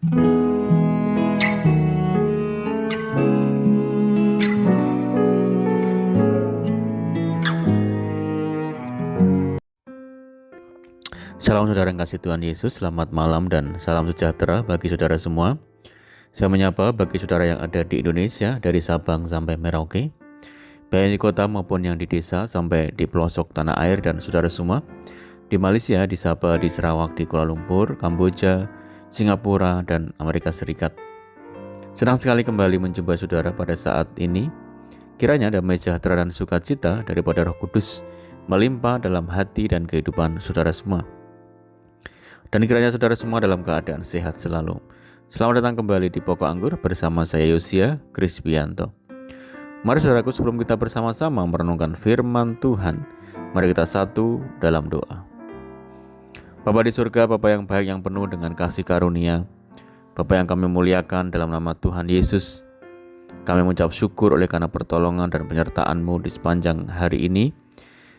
Salam saudara yang kasih Tuhan Yesus, selamat malam dan salam sejahtera bagi saudara semua. Saya menyapa bagi saudara yang ada di Indonesia dari Sabang sampai Merauke, baik di kota maupun yang di desa sampai di pelosok tanah air, dan saudara semua di Malaysia, di Sabah, di Sarawak, di Kuala Lumpur, Kamboja, Singapura, dan Amerika Serikat. Senang sekali kembali menjumpai saudara pada saat ini. Kiranya damai sejahtera dan sukacita daripada Roh Kudus melimpah dalam hati dan kehidupan saudara semua. Dan kiranya saudara semua dalam keadaan sehat selalu. Selamat datang kembali di Pokok Anggur bersama saya Yosia Krisbianto. Mari saudaraku, sebelum kita bersama-sama merenungkan firman Tuhan, mari kita satu dalam doa. Bapa di surga, Bapa yang baik, yang penuh dengan kasih karunia, Bapa yang kami muliakan dalam nama Tuhan Yesus, kami mengucap syukur oleh karena pertolongan dan penyertaan-Mu di sepanjang hari ini,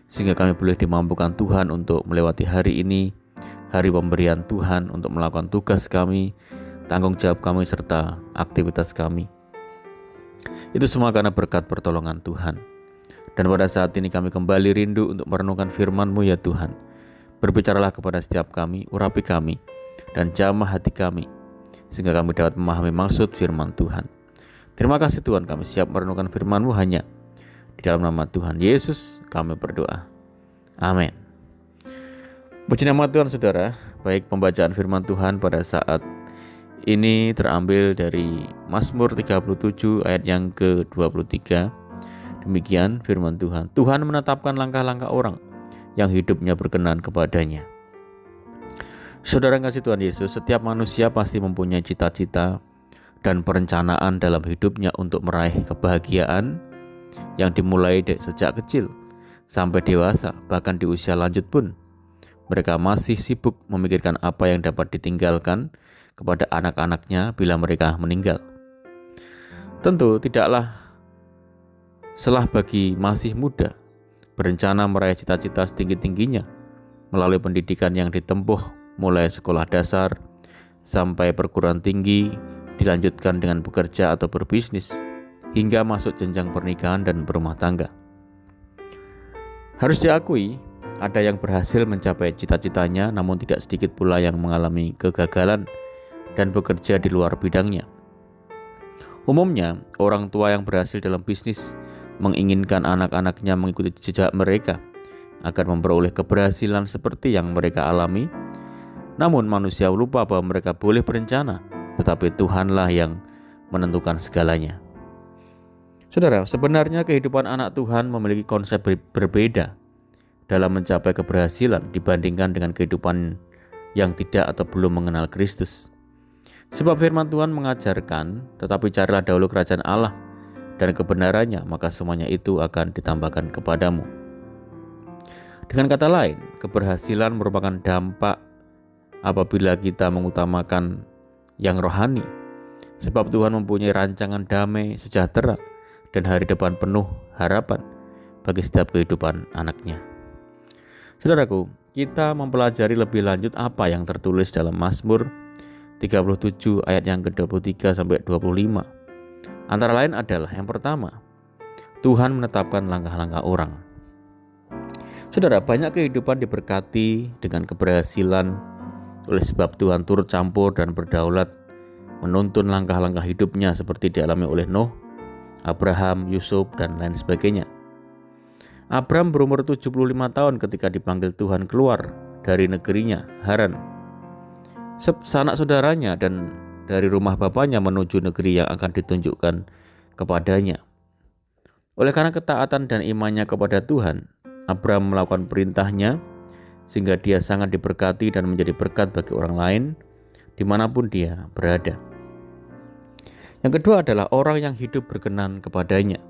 sehingga kami boleh dimampukan Tuhan untuk melewati hari ini, hari pemberian Tuhan untuk melakukan tugas kami, tanggung jawab kami, serta aktivitas kami. Itu semua karena berkat pertolongan Tuhan. Dan pada saat ini kami kembali rindu untuk merenungkan firman-Mu ya Tuhan. Berbicaralah kepada setiap kami, urapi kami, dan jamah hati kami, sehingga kami dapat memahami maksud firman Tuhan. Terima kasih Tuhan, kami siap merenungkan firman-Mu hanya di dalam nama Tuhan Yesus kami berdoa. Amin. Puji nama Tuhan saudara. Baik, pembacaan firman Tuhan pada saat ini terambil dari Mazmur 37 ayat yang ke-23. Demikian firman Tuhan. Tuhan menetapkan langkah-langkah orang yang hidupnya berkenan kepadanya. Saudara yang kasih Tuhan Yesus, setiap manusia pasti mempunyai cita-cita dan perencanaan dalam hidupnya untuk meraih kebahagiaan yang dimulai sejak kecil sampai dewasa, bahkan di usia lanjut pun. Mereka masih sibuk memikirkan apa yang dapat ditinggalkan kepada anak-anaknya bila mereka meninggal. Tentu tidaklah salah bagi masih muda berencana meraih cita-cita setinggi-tingginya melalui pendidikan yang ditempuh mulai sekolah dasar sampai perguruan tinggi, dilanjutkan dengan bekerja atau berbisnis, hingga masuk jenjang pernikahan dan berumah tangga. Harus diakui, ada yang berhasil mencapai cita-citanya, namun tidak sedikit pula yang mengalami kegagalan dan bekerja di luar bidangnya. Umumnya, orang tua yang berhasil dalam bisnis menginginkan anak-anaknya mengikuti jejak mereka agar memperoleh keberhasilan seperti yang mereka alami. Namun manusia lupa bahwa mereka boleh berencana, tetapi Tuhanlah yang menentukan segalanya. Saudara, sebenarnya kehidupan anak Tuhan memiliki konsep berbeda dalam mencapai keberhasilan dibandingkan dengan kehidupan yang tidak atau belum mengenal Kristus. Sebab firman Tuhan mengajarkan, tetapi carilah dahulu kerajaan Allah dan kebenarannya, maka semuanya itu akan ditambahkan kepadamu. Dengan kata lain, keberhasilan merupakan dampak apabila kita mengutamakan yang rohani. Sebab Tuhan mempunyai rancangan damai, sejahtera, dan hari depan penuh harapan bagi setiap kehidupan anaknya. Saudaraku, kita mempelajari lebih lanjut apa yang tertulis dalam Mazmur 37 ayat yang ke-23 sampai 25. Antara lain adalah yang pertama, Tuhan menetapkan langkah-langkah orang. Saudara, banyak kehidupan diberkati dengan keberhasilan oleh sebab Tuhan turut campur dan berdaulat menuntun langkah-langkah hidupnya seperti dialami oleh Nuh, Abraham, Yusuf, dan lain sebagainya. Abraham berumur 75 tahun ketika dipanggil Tuhan keluar dari negerinya, Haran, sanak saudaranya, dan dari rumah bapaknya menuju negeri yang akan ditunjukkan kepadanya. Oleh karena ketaatan dan imannya kepada Tuhan, Abraham melakukan perintahnya sehingga dia sangat diberkati dan menjadi berkat bagi orang lain dimanapun dia berada. Yang kedua adalah orang yang hidup berkenan kepadanya.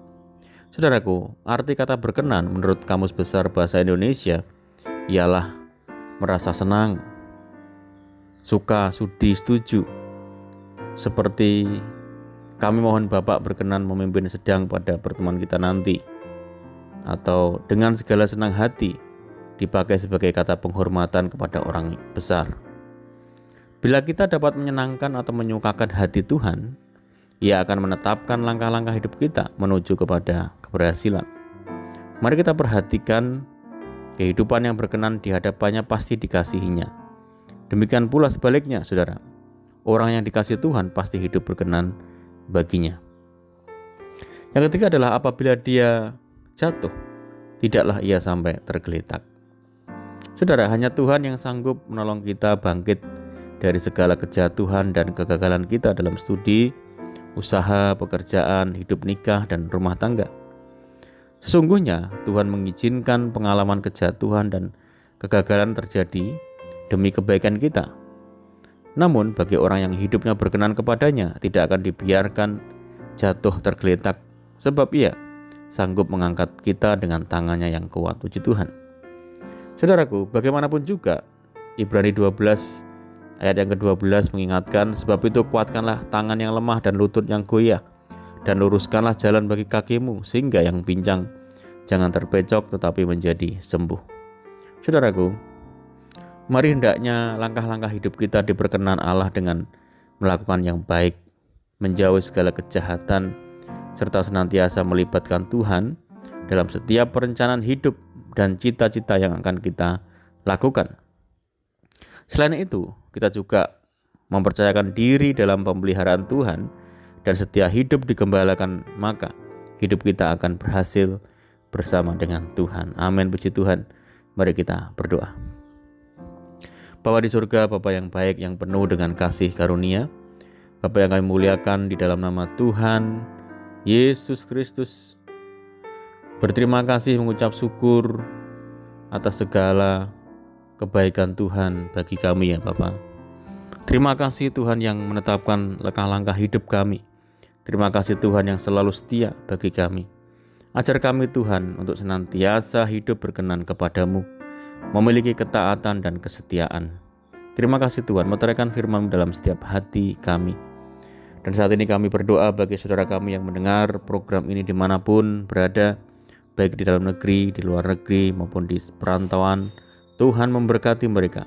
Saudaraku, arti kata berkenan menurut Kamus Besar Bahasa Indonesia ialah merasa senang, suka, sudi, setuju. Seperti kami mohon Bapak berkenan memimpin sedang pada pertemuan kita nanti. Atau dengan segala senang hati dipakai sebagai kata penghormatan kepada orang besar. Bila kita dapat menyenangkan atau menyukakan hati Tuhan, Ia akan menetapkan langkah-langkah hidup kita menuju kepada keberhasilan. Mari kita perhatikan kehidupan yang berkenan di hadapannya pasti dikasihinya. Demikian pula sebaliknya, saudara. Orang yang dikasihi Tuhan pasti hidup berkenan baginya. Yang ketiga adalah apabila dia jatuh, tidaklah ia sampai tergeletak. Saudara, hanya Tuhan yang sanggup menolong kita bangkit dari segala kejatuhan dan kegagalan kita dalam studi, usaha, pekerjaan, hidup nikah, dan rumah tangga. Sesungguhnya Tuhan mengizinkan pengalaman kejatuhan dan kegagalan terjadi demi kebaikan kita. Namun bagi orang yang hidupnya berkenan kepadanya, tidak akan dibiarkan jatuh tergeletak, sebab Ia sanggup mengangkat kita dengan tangannya yang kuat. Puji Tuhan. Saudaraku, bagaimanapun juga, Ibrani 12 ayat yang ke-12 mengingatkan, sebab itu kuatkanlah tangan yang lemah dan lutut yang goyah, dan luruskanlah jalan bagi kakimu, sehingga yang pincang jangan terpecok tetapi menjadi sembuh. Saudaraku, mari hendaknya langkah-langkah hidup kita diperkenan Allah dengan melakukan yang baik, menjauhi segala kejahatan, serta senantiasa melibatkan Tuhan dalam setiap perencanaan hidup dan cita-cita yang akan kita lakukan. Selain itu, kita juga mempercayakan diri dalam pemeliharaan Tuhan dan setia hidup digembalakan, maka hidup kita akan berhasil bersama dengan Tuhan. Amin, puji Tuhan. Mari kita berdoa. Bapa di surga, Bapa yang baik, yang penuh dengan kasih karunia, Bapa yang kami muliakan di dalam nama Tuhan Yesus Kristus, berterima kasih mengucap syukur atas segala kebaikan Tuhan bagi kami ya Bapa. Terima kasih Tuhan yang menetapkan langkah-langkah hidup kami. Terima kasih Tuhan yang selalu setia bagi kami. Ajar kami Tuhan untuk senantiasa hidup berkenan kepadamu, memiliki ketaatan dan kesetiaan. Terima kasih Tuhan, meteraikan firman-Mu dalam setiap hati kami. Dan saat ini kami berdoa bagi saudara kami yang mendengar program ini dimanapun berada, baik di dalam negeri, di luar negeri, maupun di perantauan. Tuhan memberkati mereka.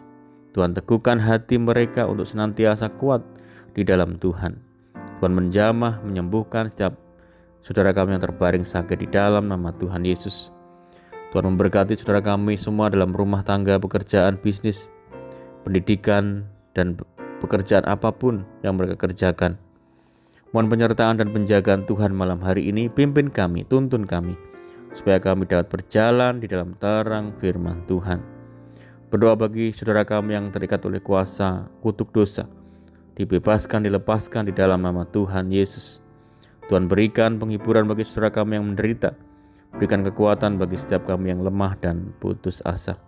Tuhan teguhkan hati mereka untuk senantiasa kuat di dalam Tuhan. Tuhan menjamah, menyembuhkan setiap saudara kami yang terbaring sakit di dalam nama Tuhan Yesus. Tuhan memberkati saudara kami semua dalam rumah tangga, pekerjaan, bisnis, pendidikan, dan pekerjaan apapun yang mereka kerjakan. Mohon penyertaan dan penjagaan Tuhan malam hari ini. Pimpin kami, tuntun kami, supaya kami dapat berjalan di dalam terang firman Tuhan. Berdoa bagi saudara kami yang terikat oleh kuasa kutuk dosa, dibebaskan, dilepaskan di dalam nama Tuhan Yesus. Tuhan berikan penghiburan bagi saudara kami yang menderita, berikan kekuatan bagi setiap kami yang lemah dan putus asa.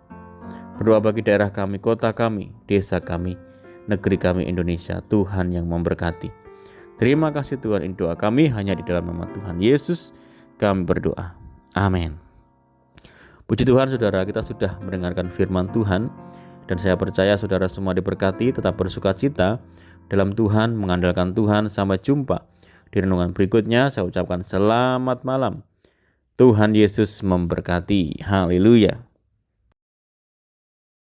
Berdoa bagi daerah kami, kota kami, desa kami, negeri kami Indonesia, Tuhan yang memberkati. Terima kasih Tuhan, ini doa kami hanya di dalam nama Tuhan Yesus kami berdoa. Amin. Puji Tuhan saudara, kita sudah mendengarkan firman Tuhan, dan saya percaya saudara semua diberkati, tetap bersuka cita dalam Tuhan, mengandalkan Tuhan. Sampai jumpa di renungan berikutnya. Saya ucapkan selamat malam. Tuhan Yesus memberkati. Haleluya.